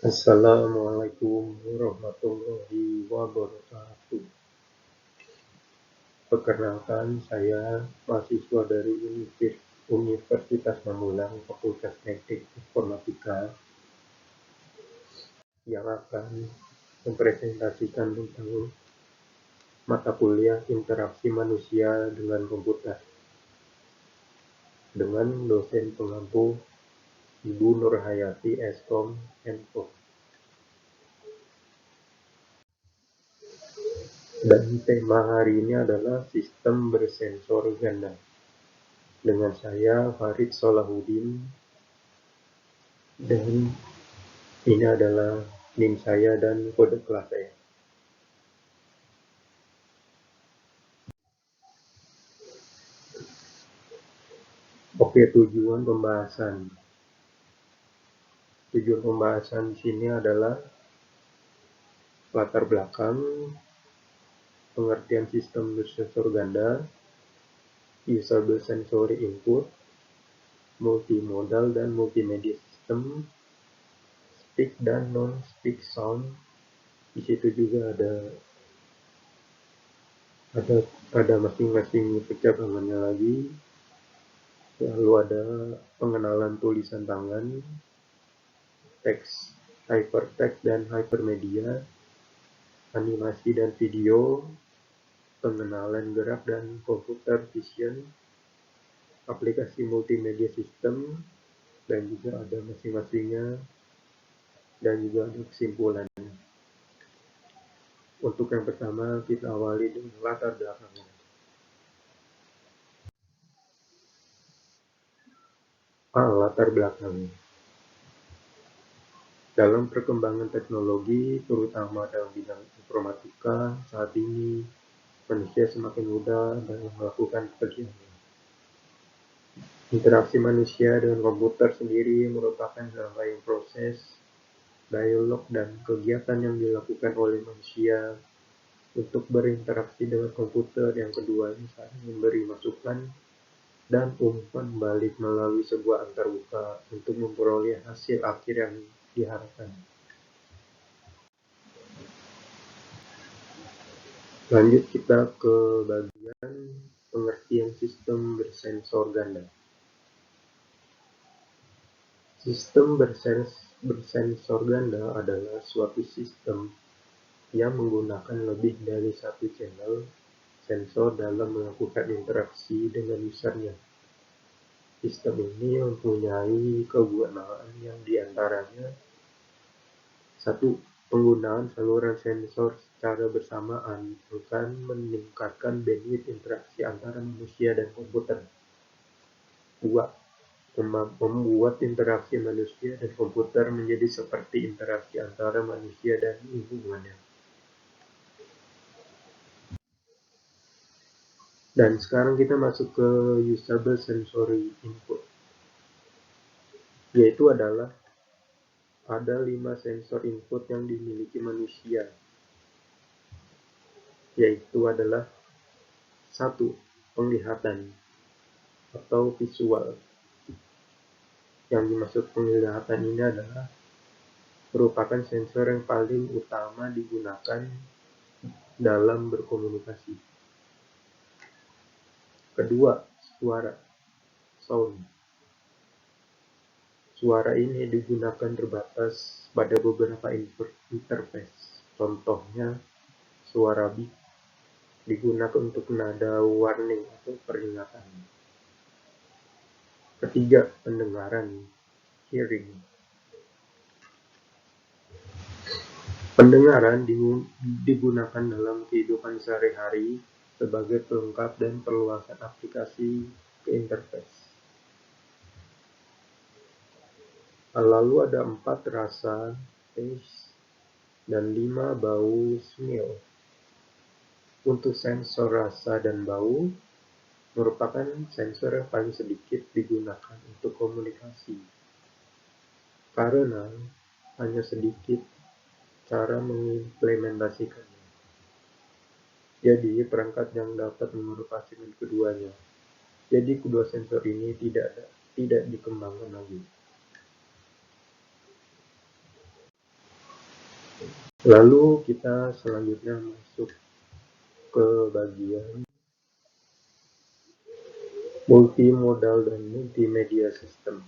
Assalamualaikum warahmatullahi wabarakatuh. Perkenalkan, saya mahasiswa dari Universitas Mamulang, Fakultas Teknik Informatika, yang akan mempresentasikan tentang mata kuliah interaksi manusia dengan komputer dengan dosen pengampu Ibu Nurhayati Eskom Info. Dan tema hari ini adalah sistem bersensor ganda. Dengan saya Farid Solahuddin, dan ini adalah NIM saya dan kode kelas saya. Oke, tujuan pembahasan. Tujuan pembahasan di sini adalah latar belakang, pengertian sistem bersensor ganda, usable sensory input, multimodal dan multimedia system, speak dan non-speak sound. Di situ juga ada masing-masing percabangannya lagi. Lalu ada pengenalan tulisan tangan, teks, hypertext dan hypermedia, animasi dan video, pengenalan gerak dan computer vision, aplikasi multimedia system, dan juga ada masing-masingnya, dan juga ada kesimpulannya. Untuk yang pertama, kita awali dengan latar belakangnya. Latar belakangnya. Dalam perkembangan teknologi, terutama dalam bidang informatika, saat ini manusia semakin mudah dalam melakukan pekerjaannya. Interaksi manusia dengan komputer sendiri merupakan rangkaian proses, dialog, dan kegiatan yang dilakukan oleh manusia untuk berinteraksi dengan komputer yang keduanya saling memberi masukan dan umpan balik melalui sebuah antarmuka untuk memperoleh hasil akhir yang diharapkan. Lanjut kita ke bagian pengertian sistem bersensor ganda. Sistem bersensor ganda adalah suatu sistem yang menggunakan lebih dari satu channel sensor dalam melakukan interaksi dengan usernya. Sistem ini mempunyai kegunaan yang diantaranya: 1. Penggunaan saluran sensor secara bersamaan akan meningkatkan bandwidth interaksi antara manusia dan komputer. 2. Membuat interaksi manusia dan komputer menjadi seperti interaksi antara manusia dan lingkungannya. Dan sekarang kita masuk ke usable sensory input, yaitu adalah ada 5 sensor input yang dimiliki manusia, yaitu adalah 1. Penglihatan atau visual. Yang dimaksud penglihatan ini adalah merupakan sensor yang paling utama digunakan dalam berkomunikasi. Kedua, suara, sound. Suara ini digunakan terbatas pada beberapa interface. Contohnya, suara beep digunakan untuk nada warning atau peringatan. Ketiga, pendengaran, hearing. Pendengaran digunakan dalam kehidupan sehari-hari sebagai pelengkap dan perluasan aplikasi ke interface. Lalu ada 4 rasa, taste, dan 5 bau, smell. Untuk sensor rasa dan bau merupakan sensor yang paling sedikit digunakan untuk komunikasi, karena hanya sedikit cara mengimplementasikannya. Jadi perangkat yang dapat mengoperasikan keduanya. Jadi kedua sensor ini tidak dikembangkan lagi. Lalu kita selanjutnya masuk ke bagian multimodal dan multimedia system.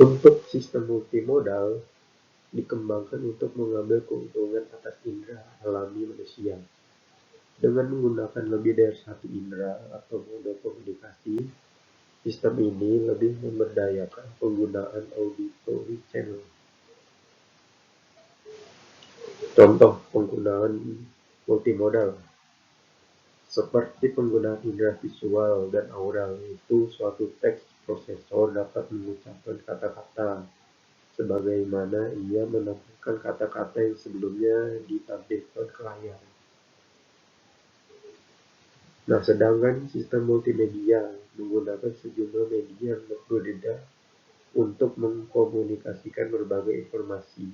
Untuk sistem multimodal dikembangkan untuk mengambil keuntungan atas indera alami manusia. Dengan menggunakan lebih dari satu indera atau mode komunikasi, sistem ini lebih memberdayakan penggunaan auditory channel. Contoh penggunaan multimodal seperti penggunaan indera visual dan aural, yaitu suatu teks prosesor dapat mengucapkan kata-kata sebagaimana ia menampilkan kata-kata yang sebelumnya ditampilkan ke layar. Nah, sedangkan sistem multimedia menggunakan sejumlah media yang berbeda untuk mengkomunikasikan berbagai informasi.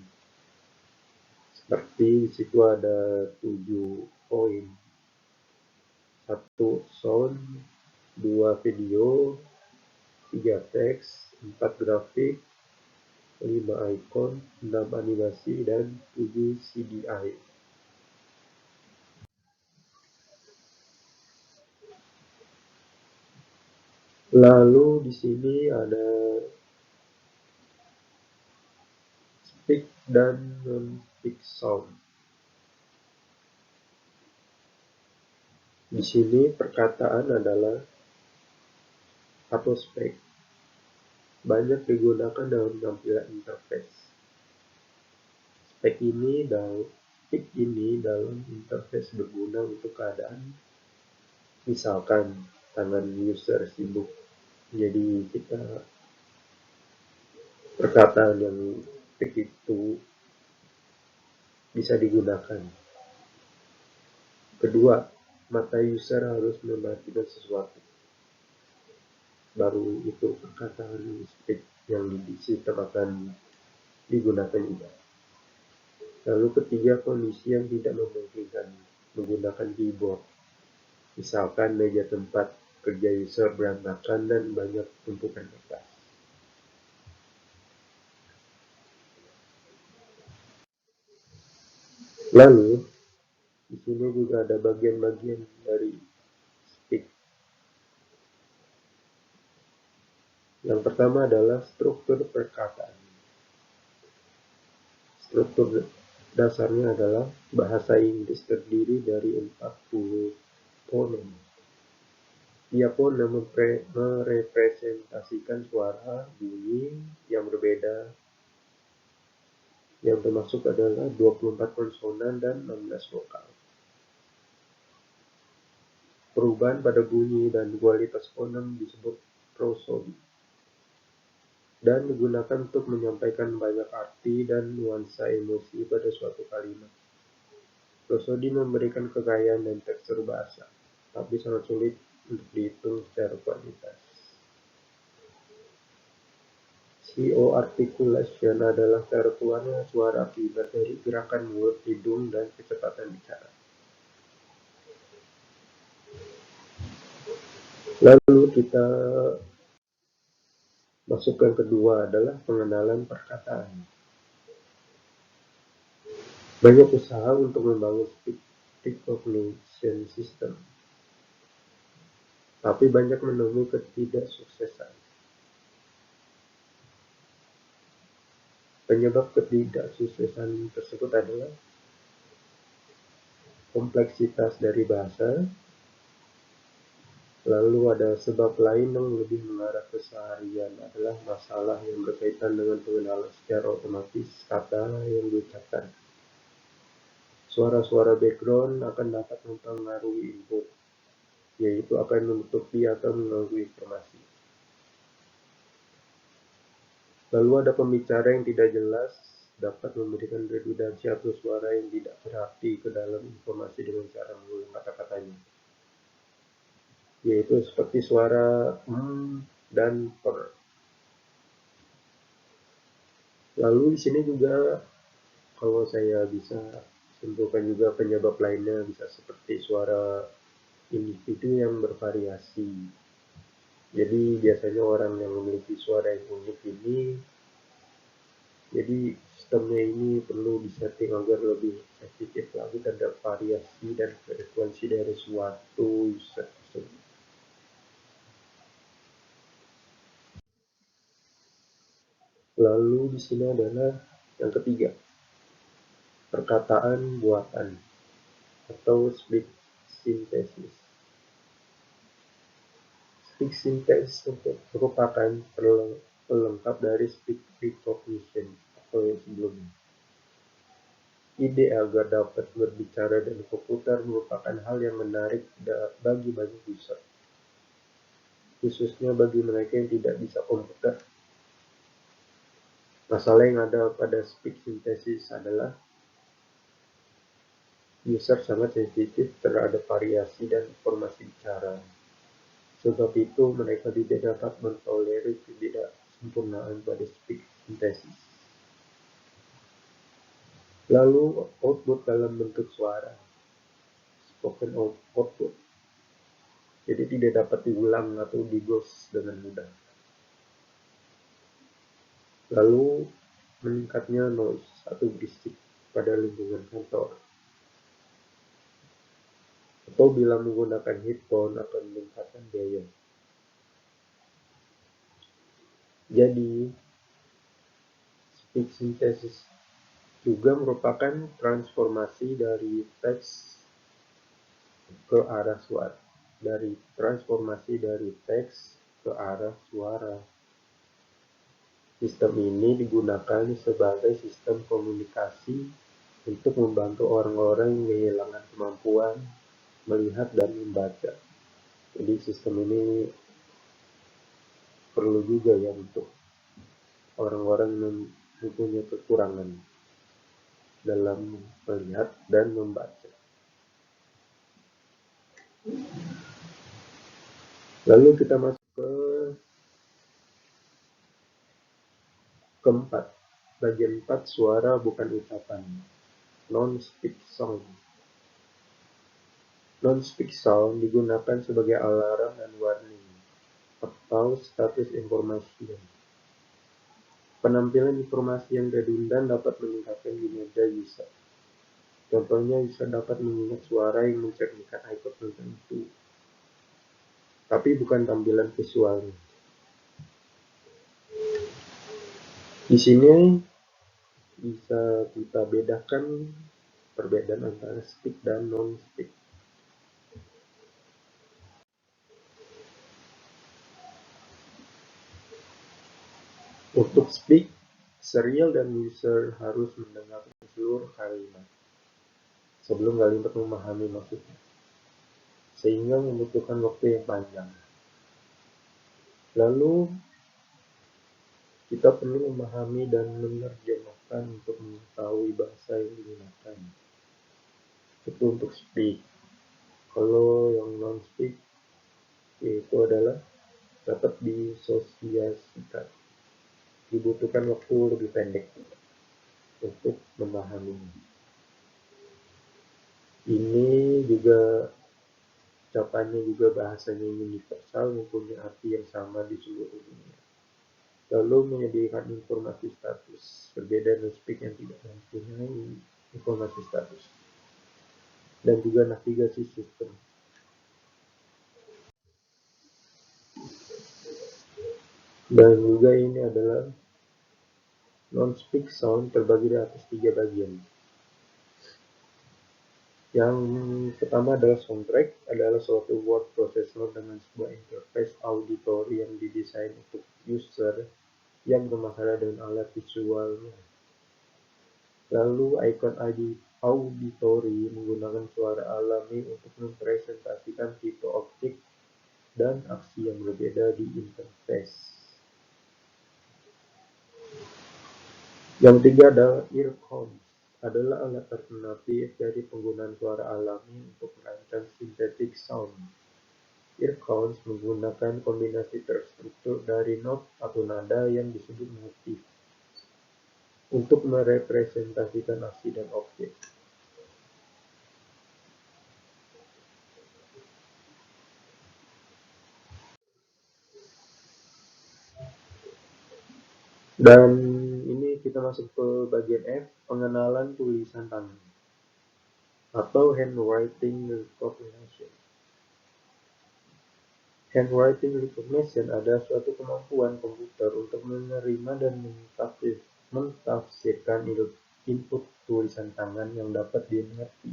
Seperti di situ ada 7 poin. 1 sound, 2 video, 3 teks, 4 grafik, 5 icon, 6 animasi, dan 7 CDI. Lalu di sini ada speak dan non-speak sound. Di sini perkataan adalah atau spek. Banyak digunakan dalam tampilan interface. Spek ini dalam interface berguna untuk keadaan misalkan tangan user sibuk. Jadi kita perkataan yang spek itu bisa digunakan. Kedua, mata user harus memperhatikan sesuatu. Baru itu perkataan spek yang di sistem akan digunakan juga. Lalu ketiga, kondisi yang tidak memungkinkan menggunakan keyboard. Misalkan meja tempat kerja user berantakan dan banyak tumpukan kertas. Lalu di sini juga ada bagian-bagian dari speak. Yang pertama adalah struktur perkataan. Struktur dasarnya adalah bahasa Inggris terdiri dari 40 fonem. Tiap fonem merepresentasikan suara bunyi yang berbeda, yang termasuk adalah 24 konsonan dan 16 vokal. Perubahan pada bunyi dan kualitas fonem disebut prosody dan digunakan untuk menyampaikan banyak arti dan nuansa emosi pada suatu kalimat. Prosody memberikan kekayaan dan tekstur bahasa, tapi sangat sulit untuk dihitung secara kuantitas. CO articulation adalah cara keluarnya suara akibat dari gerakan mulut, hidung, dan kecepatan bicara. Lalu kita masuk yang kedua adalah pengenalan perkataan. Banyak usaha untuk membangun speech recognition system, tapi banyak menemui ketidaksuksesan. Penyebab ketidaksuksesan tersebut adalah kompleksitas dari bahasa. Lalu ada sebab lain yang lebih mengarah ke seharian adalah masalah yang berkaitan dengan pengenalan secara otomatis kata yang diucapkan. Suara-suara background akan dapat mempengaruhi input, yaitu akan menutupi atau mengganggu informasi. Lalu ada pembicara yang tidak jelas dapat memberikan redundansi atau suara yang tidak berarti ke dalam informasi dengan cara mengulang kata-katanya, yaitu seperti suara dan per. Lalu di sini juga kalau saya bisa simpulkan juga penyebab lainnya bisa seperti suara individu yang bervariasi. Jadi biasanya orang yang memiliki suara yang unik ini jadi sistemnya ini perlu disetting agar lebih sensitif lagi terhadap variasi dan frekuensi dari suatu user tersebut. Lalu di sini adalah yang ketiga, perkataan buatan atau speech synthesis. Speech synthesis merupakan pelengkap dari speech recognition atau yang sebelumnya. Ide agar dapat berbicara dengan komputer merupakan hal yang menarik bagi banyak user, khususnya bagi mereka yang tidak bisa komputer. Masalah yang ada pada speech synthesis adalah user sangat sensitif terhadap variasi dan informasi bicara. Sebab itu, mereka tidak dapat mentolerir ketidaksempurnaan pada speech synthesis. Lalu, output dalam bentuk suara, spoken output, jadi tidak dapat diulang atau digos dengan mudah. Lalu, meningkatnya noise atau berisik pada lingkungan kantor, atau bila menggunakan headphone akan meningkatkan biaya. Jadi, speech synthesis juga merupakan transformasi dari teks ke arah suara. Sistem ini digunakan sebagai sistem komunikasi untuk membantu orang-orang yang kehilangan kemampuan melihat dan membaca. Jadi sistem ini perlu juga ya untuk orang-orang yang mempunyai kekurangan dalam melihat dan membaca. Lalu kita masuk ke keempat, bagian 4, suara bukan ucapan, non-speak sound. Non-speak sound digunakan sebagai alarm dan warning atau status informasi. Penampilan informasi yang redundan dapat meningkatkan kinerja user. Contohnya, user dapat mengingat suara yang mencerminkan icon tertentu, tapi bukan tampilan visualnya. Di sini bisa kita bedakan perbedaan antara speak dan non-speak. Untuk speak, serial dan user harus mendengarkan seluruh kalimat sebelum kalimat memahami maksudnya, sehingga membutuhkan waktu yang panjang. Lalu, kita perlu memahami dan menerjemahkan untuk mengetahui bahasa yang digunakan. Itu untuk speak. Kalau yang non-speak, itu adalah dapat disosiasikan. Dibutuhkan waktu lebih pendek untuk memahaminya. Ini juga ucapannya juga bahasanya universal, mempunyai arti yang sama di seluruh dunia. Lalu menyediakan informasi status, berbeda dengan speak yang tidak mempunyai informasi status. Dan juga navigasi sistem. Dan juga ini adalah non-speak sound terbagi di atas 3 bagian. Yang pertama adalah soundtrack, adalah suatu word processor dengan sebuah interface auditori yang didesain untuk user yang bermasalah dengan alat visualnya. Lalu icon auditori menggunakan suara alami untuk mempresentasikan tipe objek dan aksi yang berbeda di interface. Yang ketiga adalah earphones, adalah alat alternatif dari penggunaan suara alami untuk merancang synthetic sound. Earphones menggunakan kombinasi terstruktur dari not atau nada yang disebut motif untuk merepresentasikan aksi dan objek. Dan ini kita masuk ke bagian F, pengenalan tulisan tangan atau handwriting recognition. Handwriting recognition adalah suatu kemampuan komputer untuk menerima dan mentafsirkan input tulisan tangan yang dapat dimengerti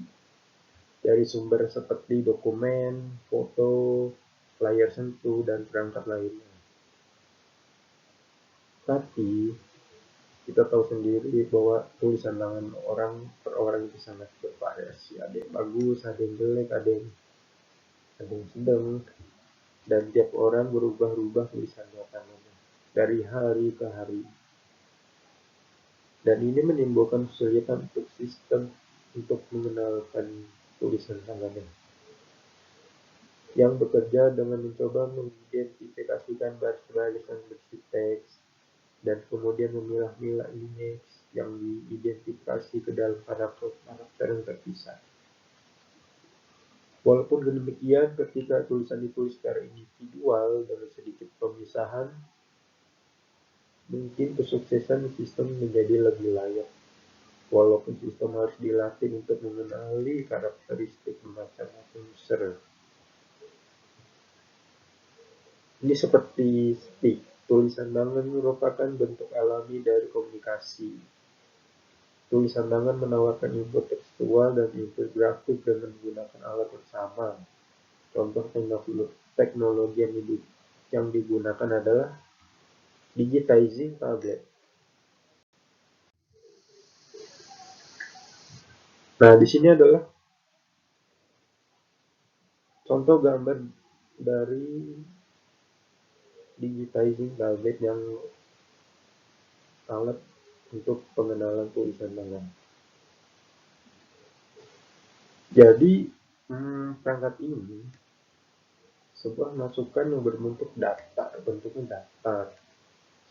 dari sumber seperti dokumen, foto, layar sentuh, dan perangkat lainnya. Tapi, kita tahu sendiri bahwa tulisan tangan per orang itu sangat bervariasi. Ada yang bagus, ada yang jelek, ada yang sedang, dan tiap orang berubah-ubah tulisan tangannya dari hari ke hari. Dan ini menimbulkan kesulitan untuk sistem untuk mengenalkan tulisan tangannya, yang bekerja dengan mencoba mengidentifikasikan baris-baris yang berisi teks, dan kemudian memilah-milah image yang diidentifikasi ke dalam karakter yang terpisah. Walaupun demikian, ketika tulisan ditulis secara individual dengan sedikit pemisahan, mungkin kesuksesan sistem menjadi lebih layak. Walaupun sistem harus dilatih untuk mengenali karakteristik macam-macam user. Ini seperti stick. Tulisan tangan merupakan bentuk alami dari komunikasi. Tulisan tangan menawarkan input tekstual dan input grafik dengan menggunakan alat yang sama. Contoh teknologi yang digunakan adalah digitizing tablet. Nah, di sini adalah contoh gambar dari digitizing tablet yang alat untuk pengenalan tulisan tangan. Jadi, perangkat ini sebuah masukan yang berbentuk bentuknya datar,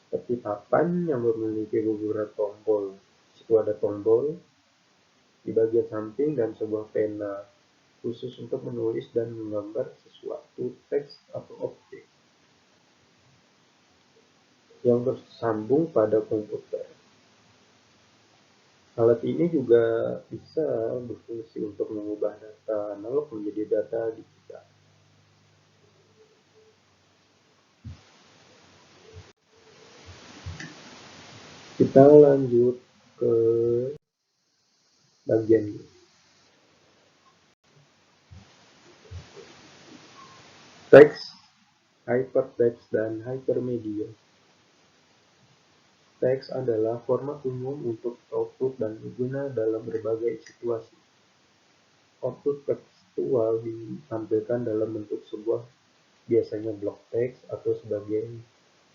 seperti papan yang memiliki beberapa tombol. Di situ ada tombol di bagian samping dan sebuah pena khusus untuk menulis dan menggambar sesuatu teks atau objek yang bersambung pada komputer. Alat ini juga bisa berfungsi untuk mengubah data analog menjadi data digital. Kita lanjut ke bagian ini. Teks, hypertext, dan hypermedia. Teks adalah format umum untuk output dan berguna dalam berbagai situasi. Output tekstual ditampilkan dalam bentuk sebuah biasanya blok teks atau sebagai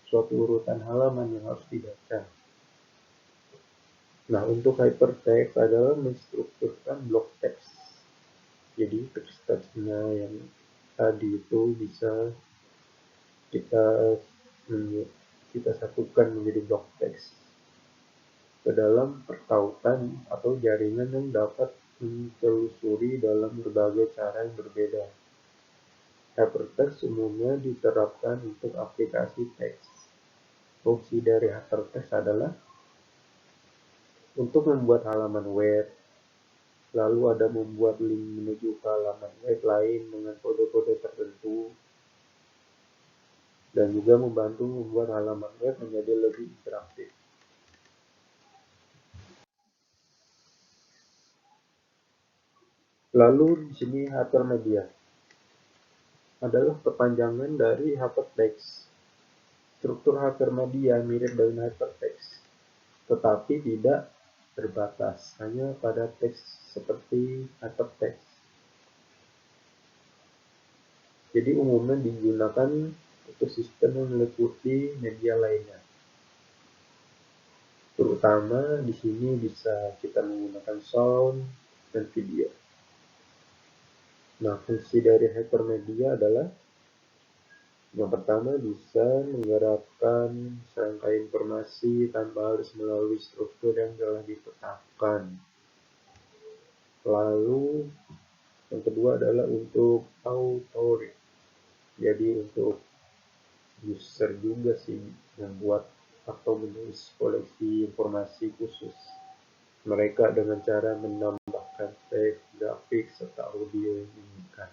suatu urutan halaman yang harus dibaca. Nah, untuk hypertext adalah menstrukturkan blok teks. Jadi teks-teksnya yang tadi itu bisa kita satukan menjadi blok teks ke dalam pertautan atau jaringan yang dapat ditelusuri dalam berbagai cara yang berbeda. Hypertext umumnya diterapkan untuk aplikasi teks. Fungsi dari hypertext adalah untuk membuat halaman web, lalu ada membuat link menuju ke halaman web lain dengan kode-kode tertentu, dan juga membantu membuat halaman web menjadi lebih interaktif. Lalu di sini hypermedia adalah perpanjangan dari hypertext. Struktur hypermedia mirip dengan hypertext, tetapi tidak terbatas hanya pada teks seperti hypertext. Jadi umumnya digunakan untuk sistem yang meliputi media lainnya. Terutama di sini bisa kita menggunakan sound dan video. Nah, fungsi dari hypermedia adalah yang pertama bisa menggerakkan serangkaian informasi tanpa harus melalui struktur yang telah ditetapkan. Lalu yang kedua adalah untuk authority. Jadi untuk user juga sih yang buat atau menulis koleksi informasi khusus mereka dengan cara menambahkan teks, grafik, serta audio yang diinginkan.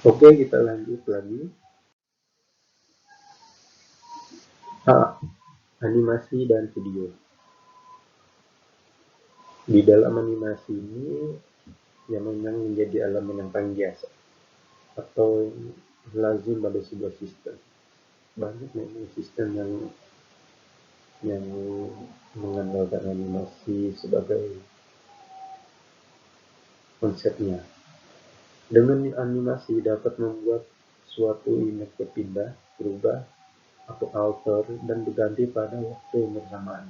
Oke, kita lanjut lagi. Animasi dan video. Di dalam animasi ini yang memang menjadi elemen yang paling biasa atau lazim pada sebuah sistem. Banyak memang sistem yang mengandalkan animasi sebagai konsepnya. Dengan animasi dapat membuat suatu image berpindah, berubah, atau alter dan berganti pada waktu yang bersamaan.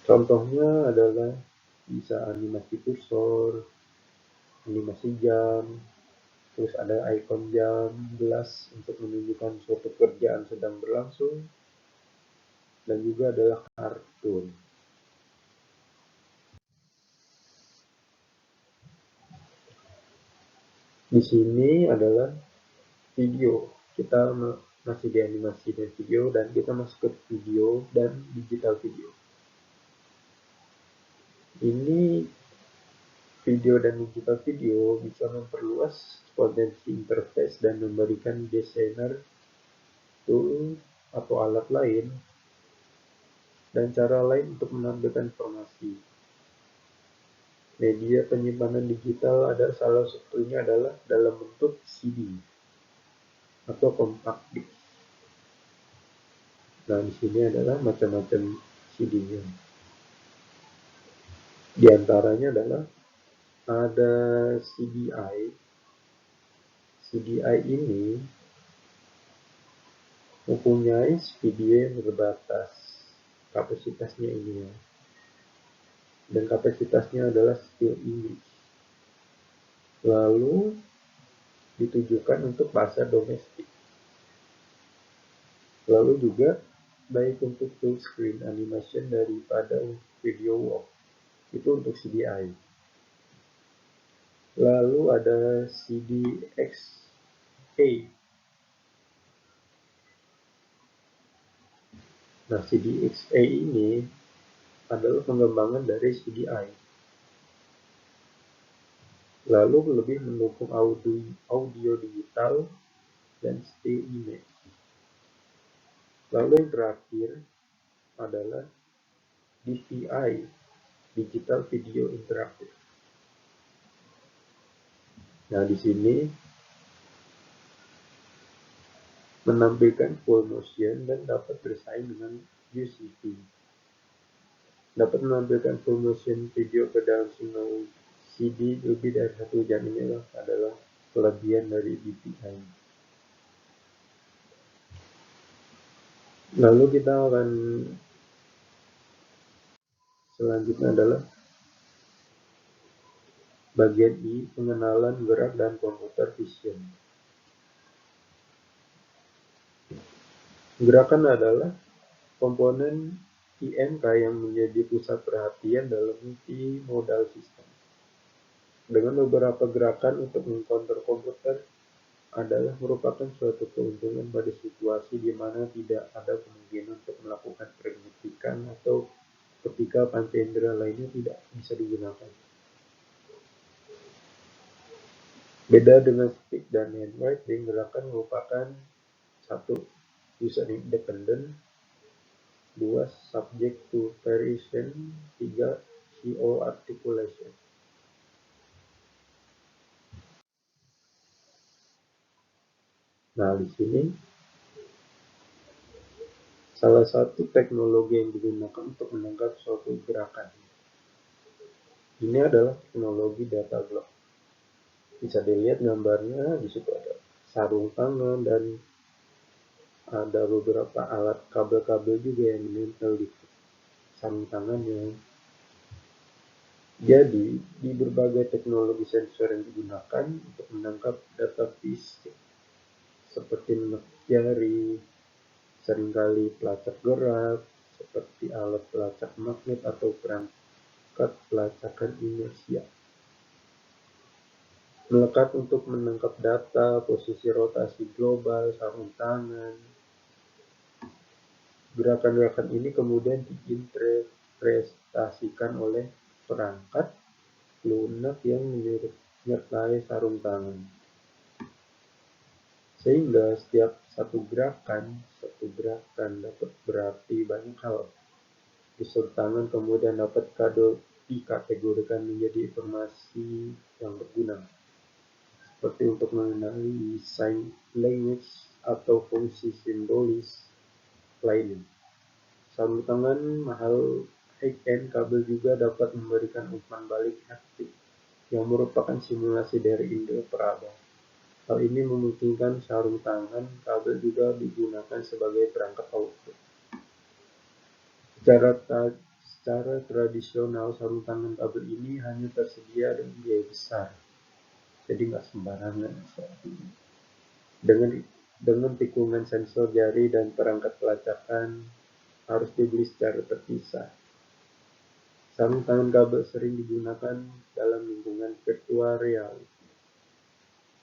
Contohnya adalah bisa animasi kursor, animasi jam, terus ada ikon jam, gelas untuk menunjukkan suatu pekerjaan sedang berlangsung, dan juga adalah kartun. Di sini adalah video. Kita masih di animasi dan video, dan kita masuk ke video dan digital video. Ini video dan digital video bisa memperluas potensi interface dan memberikan desainer tool atau alat lain dan cara lain untuk menampilkan informasi. Media penyimpanan digital ada salah satunya adalah dalam bentuk CD atau compact disc. Nah, di sini adalah macam-macam CD-nya. Di antaranya adalah ada CDI. CDI ini mempunyai video yang terbatas kapasitasnya ini ya. Dan kapasitasnya adalah still English. Lalu ditujukan untuk bahasa domestik. Lalu juga baik untuk full screen animation daripada video walk. Itu untuk CDI. Lalu ada CDXA. Nah, CDXA ini adalah pengembangan dari CDI. Lalu lebih mendukung audio digital dan still image. Lalu yang terakhir adalah DVI, Digital Video Interaktif. Nah, di sini menampilkan full motion dan dapat bersaing dengan UCV. Dapat menampilkan full motion video ke dalam single CD lebih dari 1 jam ini adalah kelebihan dari DVI. Lalu kita akan selanjutnya adalah bagian I, pengenalan gerak dan computer vision. Gerakan adalah komponen IMK yang menjadi pusat perhatian dalam multimodal system. Dengan beberapa gerakan untuk mengkontrol komputer adalah merupakan suatu keuntungan pada situasi di mana tidak ada kemungkinan untuk melakukan pengetikan atau ketika panca indera lainnya tidak bisa digunakan. Beda dengan stick dan handwriting, gerakan merupakan satu, user independent, 2. Subject to variation, 3. CO articulation. Nah, di sini salah satu teknologi yang digunakan untuk menangkap suatu gerakan. Ini adalah teknologi data block. Bisa dilihat gambarnya, di situ ada sarung tangan dan ada beberapa alat kabel-kabel juga yang menempel di sarung tangannya. Jadi, di berbagai teknologi sensor yang digunakan untuk menangkap data fisik, seperti menek jari, seringkali pelacak gerak, seperti alat pelacak magnet atau perangkat pelacakan inersia. Melekat untuk menangkap data, posisi rotasi global, sarung tangan. Gerakan-gerakan ini kemudian diinterpretasikan oleh perangkat lunak yang menyertai sarung tangan. Sehingga setiap satu gerakan dapat berarti banyak hal. Di sarung tangan kemudian dapat dikategorikan menjadi informasi yang berguna, seperti untuk mengenali sign language atau fungsi simbolis lainnya. Sarung tangan mahal high-end kabel juga dapat memberikan umpan balik haptik yang merupakan simulasi dari indera peraba. Hal ini memungkinkan sarung tangan kabel juga digunakan sebagai perangkat output. Secara tradisional, sarung tangan kabel ini hanya tersedia dengan biaya besar, jadi nggak sembarangan saat ini. Dengan tikungan sensor jari dan perangkat pelacakan harus dibeli secara terpisah. Sarung tangan kabel sering digunakan dalam lingkungan virtual reality.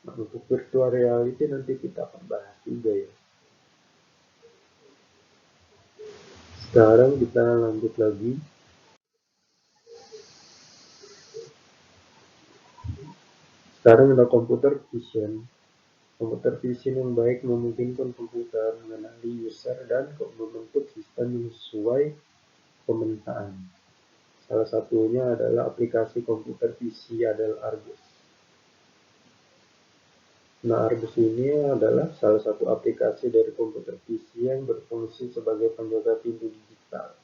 Nah, untuk virtual reality nanti kita akan bahas juga ya. Sekarang kita lanjut lagi. Sekarang ada computer vision. Computer vision yang baik memungkinkan komputer mengenali user dan membentuk sistem yang sesuai pemetaan. Salah satunya adalah aplikasi komputer visi adalah Argus. Nah, Argus ini adalah salah satu aplikasi dari komputer visi yang berfungsi sebagai penjaga pintu digital.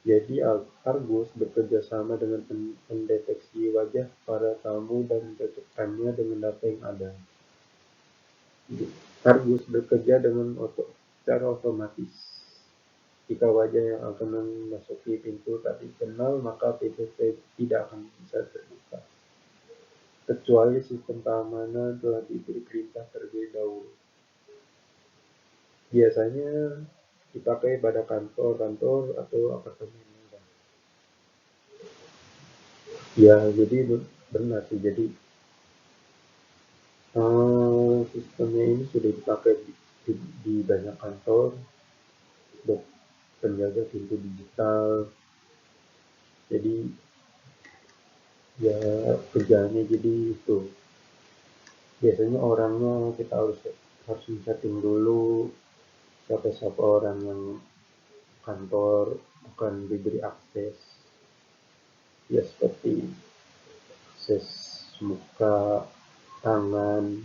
Jadi Argus bekerja sama dengan pendeteksi wajah para tamu dan mencocokkannya dengan data yang ada. Argus bekerja secara otomatis. Jika wajah yang akan memasuki pintu tak dikenal, maka pintu tidak akan bisa terbuka, kecuali sistem keamanan telah diberi perintah terlebih dahulu. Biasanya dipakai pada kantor atau apartemen. Ya, jadi benar sih. Jadi sistemnya ini sudah dipakai di banyak kantor untuk penjaga pintu digital. Jadi ya kerjanya jadi itu. Biasanya orangnya kita harus setting dulu siapa orang yang kantor akan diberi akses. Ya seperti akses muka, tangan,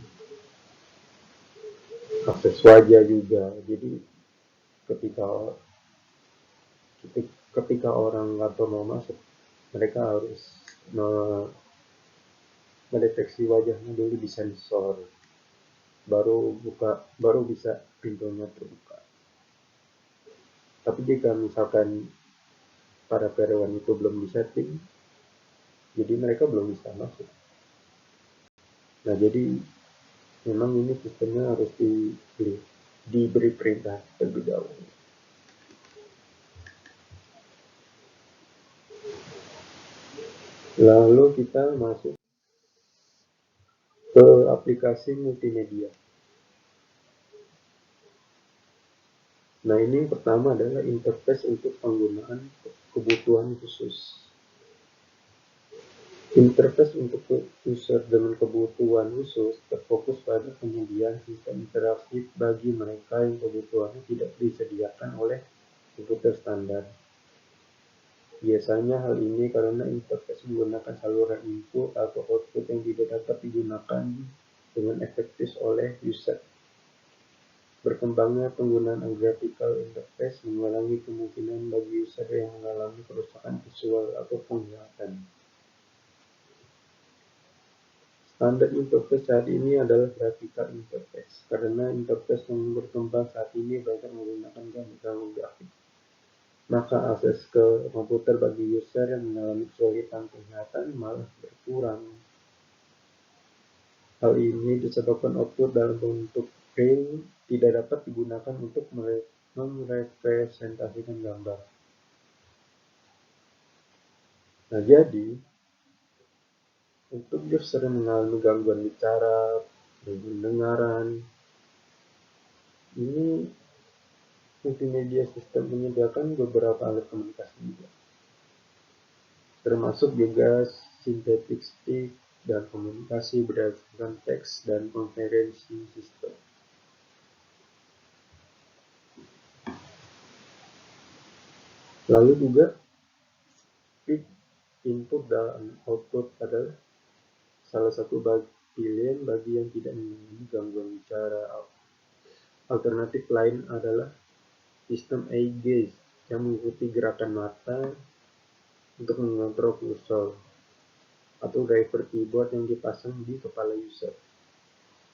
akses wajah juga. Jadi ketika ketika orang kantor mau masuk, mereka harus mendeteksi wajahnya dulu di sensor, baru bisa pintunya terbuka. Tapi jika misalkan para karyawan itu belum disetting, jadi mereka belum bisa masuk. Nah, jadi memang ini sistemnya harus diberi perintah terlebih dahulu. Lalu kita masuk ke aplikasi multimedia. Nah, ini yang pertama adalah interface untuk penggunaan kebutuhan khusus. Interface untuk user dengan kebutuhan khusus terfokus pada penyediaan sistem interaktif bagi mereka yang kebutuhannya tidak disediakan oleh komputer standar. Biasanya hal ini karena interface menggunakan saluran input atau output yang tidak dapat digunakan dengan efektif oleh user. Berkembangnya penggunaan graphical interface mengurangi kemungkinan bagi user yang mengalami kerusakan visual atau penglihatan. Standar interface saat ini adalah graphical interface, karena interface yang berkembang saat ini banyak menggunakan gangguan grafik. Maka akses ke komputer bagi user yang mengalami kesulitan penglihatan malah berkurang. Hal ini disebabkan output dalam bentuk braille tidak dapat digunakan untuk merepresentasikan gambar. Nah, jadi Untuk user yang mengalami gangguan bicara, pendengaran, ini multimedia sistem menyediakan beberapa alat komunikasi juga, termasuk juga synthetic speech dan komunikasi berdasarkan teks dan konferensi sistem. Lalu juga speech input dan output adalah salah satu pilihan bagi yang tidak memiliki gangguan bicara. Alternatif lain adalah sistem eye gaze yang mengikuti gerakan mata untuk mengontrol kursor, atau driver keyboard yang dipasang di kepala user.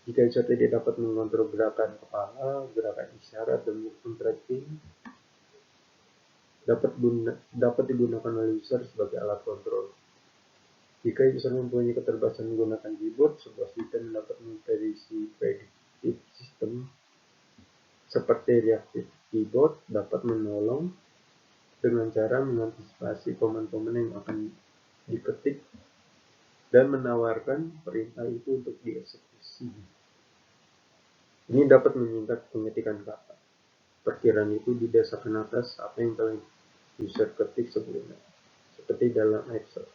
Jika user tidak dapat mengontrol gerakan kepala, gerakan isyarat, dan movement tracking dapat digunakan oleh user sebagai alat kontrol. Jika user mempunyai keterbatasan menggunakan keyboard, sebuah sistem dapat memprediksi predictive system seperti reactive keyboard dapat menolong dengan cara mengantisipasi komen-komen yang akan diketik dan menawarkan perintah itu untuk dieksekusi. Ini dapat menyingkat pengetikan kata. Perkiraan itu didasarkan atas apa yang telah user ketik sebelumnya, seperti dalam Excel.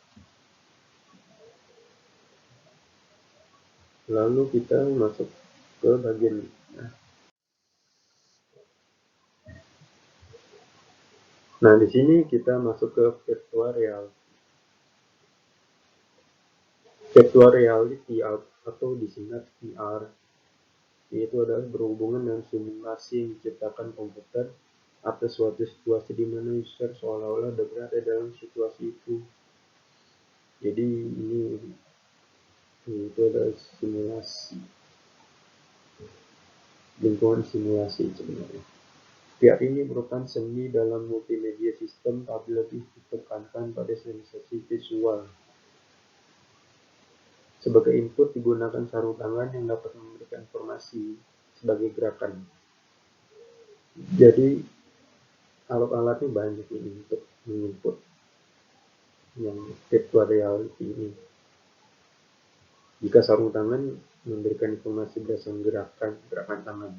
Lalu kita masuk ke bagian Nah, di sini kita masuk ke virtual reality. Virtual reality atau disingkat VR, yaitu adalah berhubungan dengan simulasi yang diciptakan komputer atas suatu situasi di mana user seolah-olah berada dalam situasi itu. Jadi itu adalah simulasi, lingkungan simulasi sebenarnya. VR ini merupakan seni dalam multimedia sistem, tapi lebih ditekankan pada sensasi visual. Sebagai input digunakan sarung tangan yang dapat memberikan informasi sebagai gerakan. Jadi alat-alatnya banyak ini untuk menginput yang virtual reality ini. Jika sarung tangan memberikan informasi berdasarkan gerakan tangan.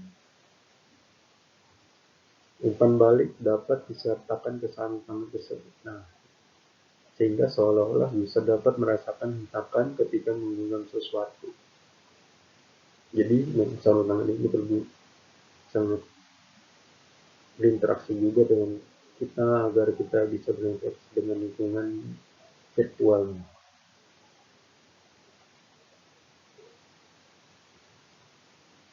Umpan balik dapat disertakan ke sarung tangan tersebut. Nah, sehingga seolah-olah user dapat merasakan hentakan ketika menggenggam sesuatu. Jadi sarung tangan ini sangat berinteraksi juga dengan kita agar kita bisa berinteraksi dengan lingkungan virtual.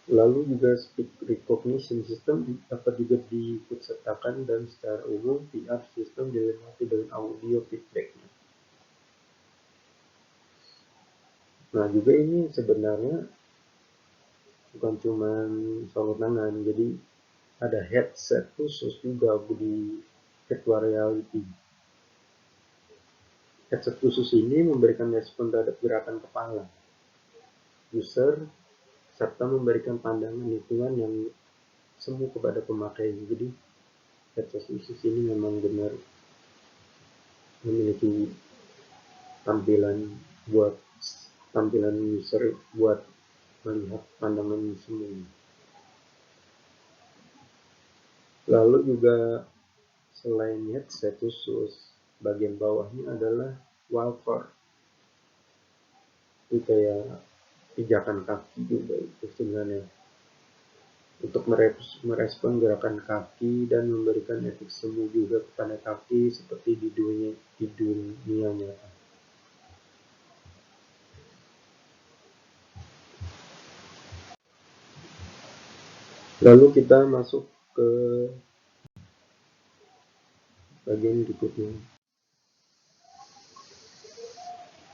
Lalu juga speech recognition system dapat juga diikutsertakan dan secara umum VR system dilengkapi dengan audio feedbacknya. Nah juga ini sebenarnya bukan cuma sarung tangan, jadi ada headset khusus juga di virtual reality. Headset khusus ini memberikan respon terhadap gerakan kepala user serta memberikan pandangan lingkungan yang semu kepada pemakai. Jadi headset khusus ini memang benar memiliki tampilan user buat melihat pandangan semu. Lalu juga selain headset khusus, bagian bawahnya adalah wallpaper. Itu kayak pijakan kaki juga itu sebenarnya, untuk merespon gerakan kaki dan memberikan efek semu juga kepada kaki seperti di dunia nyata. Lalu kita masuk ke bagian berikutnya.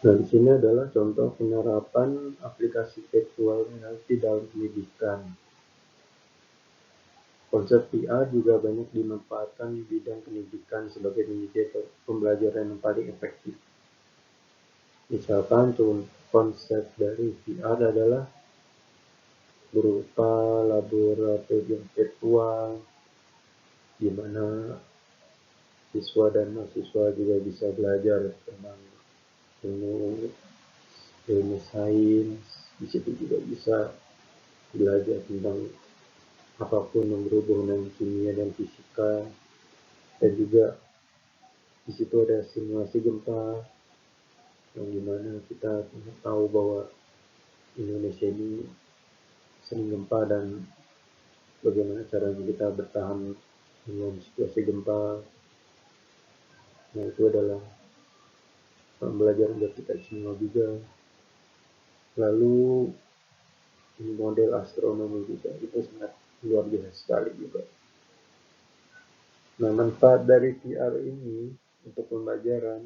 Nah, di sini adalah contoh penerapan aplikasi virtual reality dalam pendidikan. Konsep VR juga banyak dimanfaatkan di bidang pendidikan sebagai media pembelajaran yang paling efektif. Misalkan konsep dari VR adalah berupa laboratorium virtual, di mana siswa dan mahasiswa juga bisa belajar tentang ilmu ilmu sains. Di situ juga bisa belajar tentang apapun yang berhubungan dengan kimia dan fisika, dan juga di situ ada simulasi gempa yang dimana kita tahu bahwa Indonesia ini sering gempa dan bagaimana caranya kita bertahan dengan situasi gempa. Nah, itu adalah pembelajaran buat kita semua juga. Lalu model astronomi juga itu sangat luar biasa sekali juga. Nah, manfaat dari VR ini untuk pembelajaran,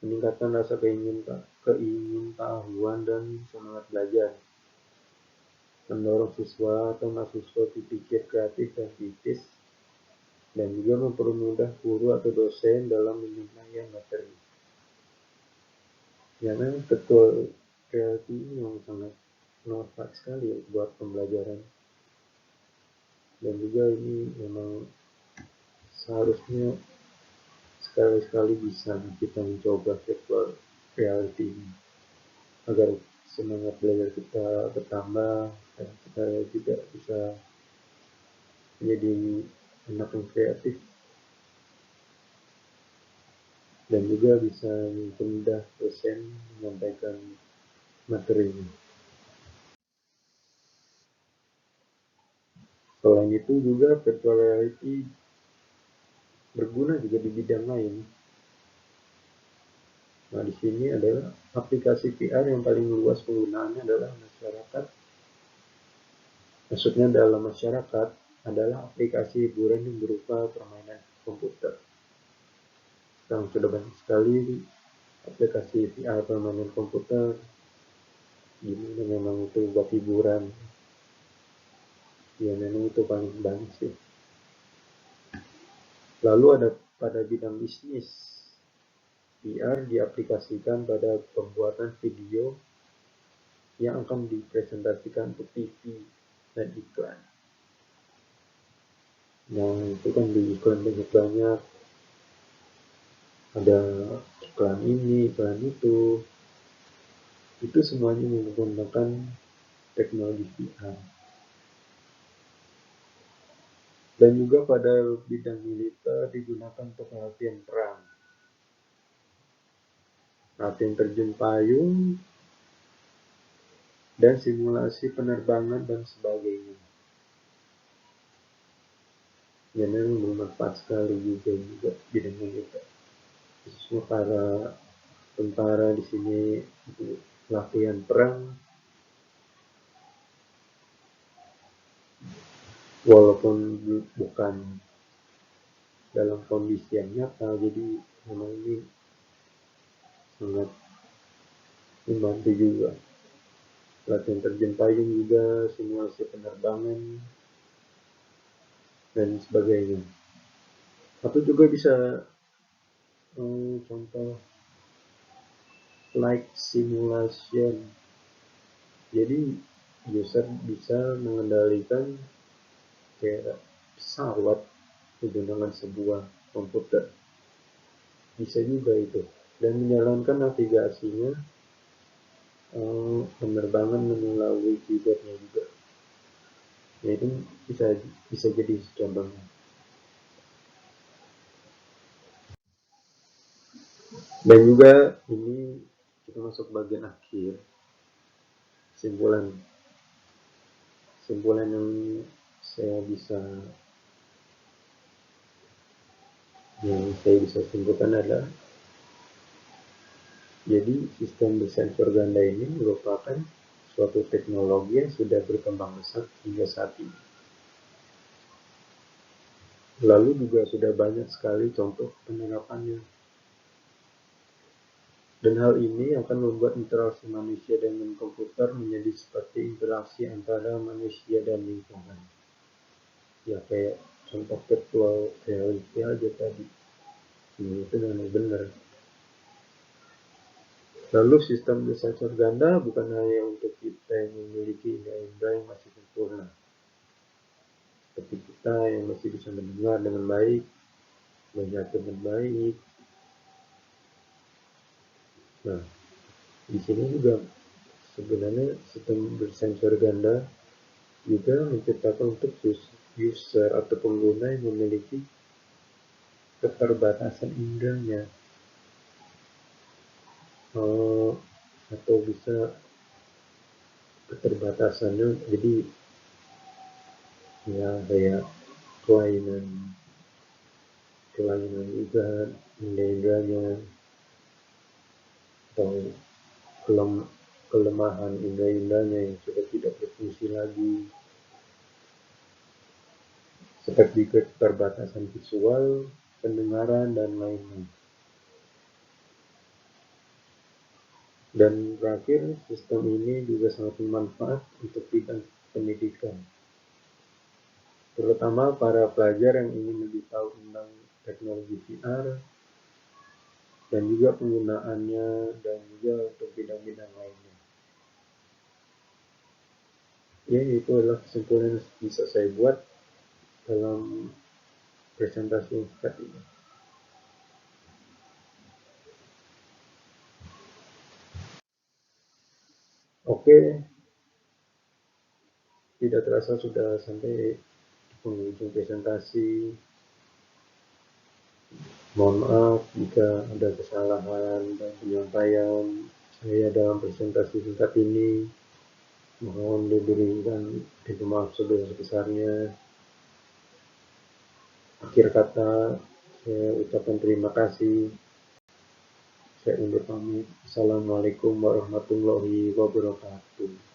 meningkatkan rasa keingintahuan dan semangat belajar, mendorong siswa atau mahasiswa berpikir kreatif dan kritis, dan juga mempermudah guru atau dosen dalam menyampaikan materi. Karena virtual reality ini memang sangat bermanfaat sekali buat pembelajaran, dan juga ini memang seharusnya sekali-sekali bisa kita mencoba virtual reality ini agar semangat belajar kita bertambah dan kita juga bisa menjadi anak yang kreatif dan juga bisa mempermudah dosen menyampaikan materinya. Selain itu juga virtual reality berguna juga di bidang lain. Nah, di sini adalah aplikasi VR yang paling luas penggunaannya adalah masyarakat. Maksudnya dalam masyarakat adalah aplikasi hiburan yang berupa permainan komputer. Yang sudah banyak sekali aplikasi VR permainan komputer, gimana memang itu buat hiburan. Ya memang itu paling banyak sih. Lalu ada pada bidang bisnis, VR diaplikasikan pada pembuatan video yang akan dipresentasikan untuk TV dan iklan. Nah, itu kan di iklan banyak-banyak, ada iklan ini, iklan itu semuanya menggunakan teknologi VR. Dan juga pada bidang militer digunakan untuk latihan perang, latihan terjun payung, dan simulasi penerbangan dan sebagainya. Ya memang bermanfaat sekali juga bidang militer. Khususnya para tentara di sini untuk latihan perang, walaupun bukan dalam kondisi yang nyata, jadi memang ini sangat membantu juga. Latihan terjun payung juga, simulasi penerbangan, dan sebagainya. Atau juga bisa contoh flight simulation. Jadi user bisa mengendalikan kayak pesawat menggunakan sebuah komputer. Bisa juga itu. Dan menjalankan navigasinya, penerbangan melalui keyboardnya juga. Ya itu bisa jadi contohnya. Dan juga ini kita masuk bagian akhir, kesimpulan yang saya bisa simpulkan adalah, jadi sistem sensor ganda ini merupakan suatu teknologi yang sudah berkembang pesat hingga saat ini. Lalu juga sudah banyak sekali contoh penerapannya. Dan hal ini akan membuat interaksi manusia dengan komputer menjadi seperti interaksi antara manusia dan lingkungan. Ya kayak contoh virtual reality aja tadi. Ini itu memang benar. Lalu sistem sensor ganda bukan hanya untuk kita yang memiliki indera yang masih sempurna, seperti kita yang masih bisa mendengar dengan baik, melihat dengan baik. Nah, Di sini juga sebenarnya sistem bersensor ganda juga menciptakan untuk user atau pengguna yang memiliki keterbatasan inderanya, atau bisa keterbatasannya jadi ya kayak kelainan kelainan juga inderanya atau kelemahan indera-inderanya yang sudah tidak berfungsi lagi, seperti keterbatasan visual, pendengaran, dan lainnya. Dan terakhir, sistem ini juga sangat bermanfaat untuk bidang pendidikan, terutama para pelajar yang ingin lebih tahu tentang teknologi VR dan juga penggunaannya, dan juga untuk bidang-bidang lainnya. Ya, itu adalah kesimpulan yang bisa saya buat dalam presentasi yang singkat ini. Oke, tidak terasa sudah sampai penghujung presentasi. Mohon maaf jika ada kesalahan dan penyampaian saya dalam presentasi singkat ini. Mohon diberikan maaf sebesar-besarnya. Akhir kata, saya ucapkan terima kasih. Saya undur pamit. Assalamualaikum warahmatullahi wabarakatuh.